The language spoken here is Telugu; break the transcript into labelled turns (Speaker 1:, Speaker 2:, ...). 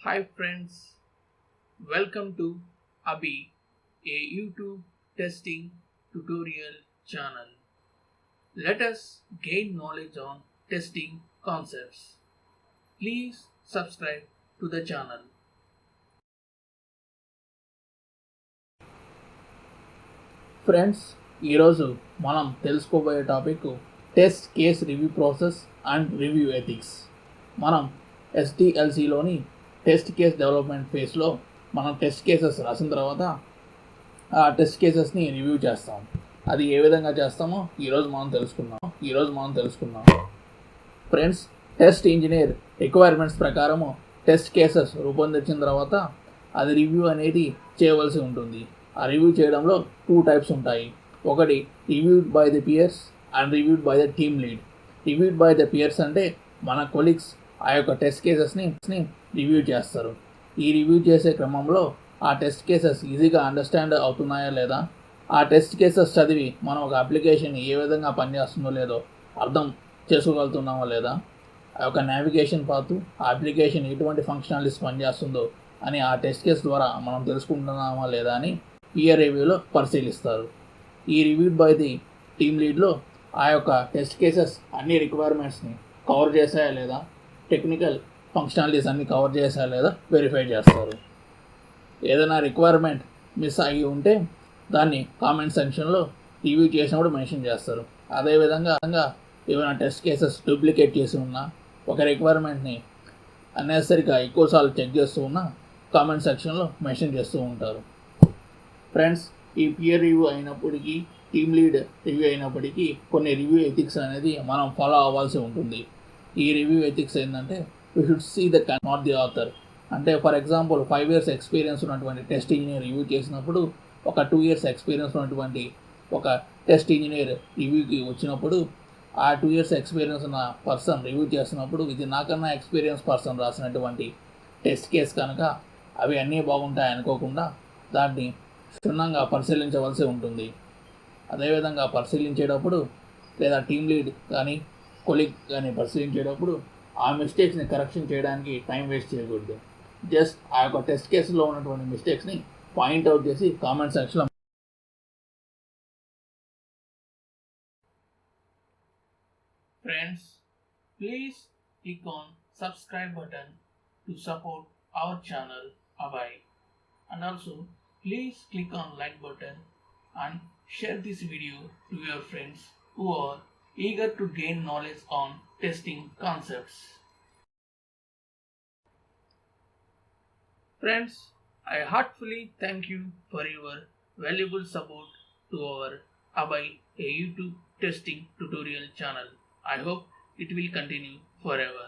Speaker 1: Hi friends, welcome to Abhey, a YouTube testing tutorial channel. Let us gain knowledge on testing concepts. Please subscribe to the channel. Friends, ఈరోజు మనం తెలుసుకోబోయే topic test case review process and review ethics. మనం STLCలోని టెస్ట్ కేస్ డెవలప్మెంట్ ఫేజ్లో మనం టెస్ట్ కేసెస్ రాసిన తర్వాత ఆ టెస్ట్ కేసెస్ని రివ్యూ చేస్తాం. అది ఏ విధంగా చేస్తామో ఈరోజు మనం తెలుసుకుందాం. ఫ్రెండ్స్, టెస్ట్ ఇంజనీర్ రిక్వైర్మెంట్స్ ప్రకారము టెస్ట్ కేసెస్ రూపొందించిన తర్వాత అది రివ్యూ అనేది చేయవలసి ఉంటుంది. ఆ రివ్యూ చేయడంలో 2 టైప్స్ ఉంటాయి. ఒకటి reviewed by the peers and reviewed by the team lead. Reviewed by the peers అంటే మన కొలీగ్స్ ఆ యొక్క టెస్ట్ కేసెస్ని రివ్యూ చేస్తారు. ఈ రివ్యూ చేసే క్రమంలో ఆ టెస్ట్ కేసెస్ ఈజీగా అండర్స్టాండ్ అవుతున్నాయా లేదా, ఆ టెస్ట్ కేసెస్ చదివి మనం ఒక అప్లికేషన్ ఏ విధంగా పనిచేస్తుందో లేదో అర్థం చేసుకోగలుగుతున్నామా లేదా, ఆ యొక్క నావిగేషన్ పాత్, ఆ అప్లికేషన్ ఎటువంటి ఫంక్షనాలిటీస్ పనిచేస్తుందో అని ఆ టెస్ట్ కేస్ ద్వారా మనం తెలుసుకుంటున్నామా లేదా అని పియర్ రివ్యూలో పరిశీలిస్తారు. ఈ రివ్యూడ్ బై ది టీమ్ లీడ్లో ఆ యొక్క టెస్ట్ కేసెస్ అన్ని రిక్వైర్మెంట్స్ని కవర్ చేశాయా లేదా, టెక్నికల్ ఫంక్షనాలిటీస్ అన్ని కవర్ చేశాయా లేదా వెరిఫై చేస్తారు. ఏదైనా రిక్వైర్మెంట్ మిస్ అయ్యి ఉంటే దాన్ని కామెంట్ సెక్షన్లో రివ్యూ చేసినప్పుడు మెన్షన్ చేస్తారు. అదేవిధంగా ఏమైనా టెస్ట్ కేసెస్ డూప్లికేట్ చేసి ఉన్నా, ఒక రిక్వైర్మెంట్ని అన్నెసరిగా ఎక్కువసార్లు చెక్ చేస్తూ ఉన్నా కామెంట్ సెక్షన్లో మెన్షన్ చేస్తూ ఉంటారు. ఫ్రెండ్స్, ఈ పియర్ రివ్యూ అయినప్పటికీ, టీమ్ లీడ్ రివ్యూ అయినప్పటికీ కొన్ని రివ్యూ ఎథిక్స్ అనేది మనం ఫాలో అవ్వాల్సి ఉంటుంది. ఈ రివ్యూ ఎథిక్స్ ఏంటంటే, we should see the not the author. అంటే ఫర్ ఎగ్జాంపుల్ 5 years ఎక్స్పీరియన్స్ ఉన్నటువంటి టెస్ట్ ఇంజనీర్ రివ్యూ చేసినప్పుడు, ఒక 2 years ఎక్స్పీరియన్స్ ఉన్నటువంటి ఒక టెస్ట్ ఇంజనీర్ రివ్యూకి వచ్చినప్పుడు, ఆ 2 years ఎక్స్పీరియన్స్ ఉన్న పర్సన్ రివ్యూ చేస్తున్నప్పుడు ఇది నాకన్నా ఎక్స్పీరియన్స్ పర్సన్ రాసినటువంటి టెస్ట్ కేస్ కనుక అవి అన్నీ బాగుంటాయి అనుకోకుండా దాన్ని క్షుణ్ణంగా పరిశీలించవలసి ఉంటుంది. అదేవిధంగా పరిశీలించేటప్పుడు లేదా టీమ్ లీడ్ కానీ కొలీగ్ కానీ పరిశీలించేటప్పుడు ఆ మిస్టేక్స్ని కరెక్షన్ చేయడానికి టైం వేస్ట్ చేయకూడదు. జస్ట్ ఆ యొక్క టెస్ట్ కేసులో ఉన్నటువంటి మిస్టేక్స్ని పాయింట్అవుట్ చేసి కామెంట్ సెక్షన్లో. Friends, please click on subscribe button to support our channel Abhey, and also please click on like button and share this video to your friends who are eager to gain knowledge on testing concepts. Friends, I heartfully thank you for your valuable support to our Abhey, a YouTube testing tutorial channel. I hope it will continue forever.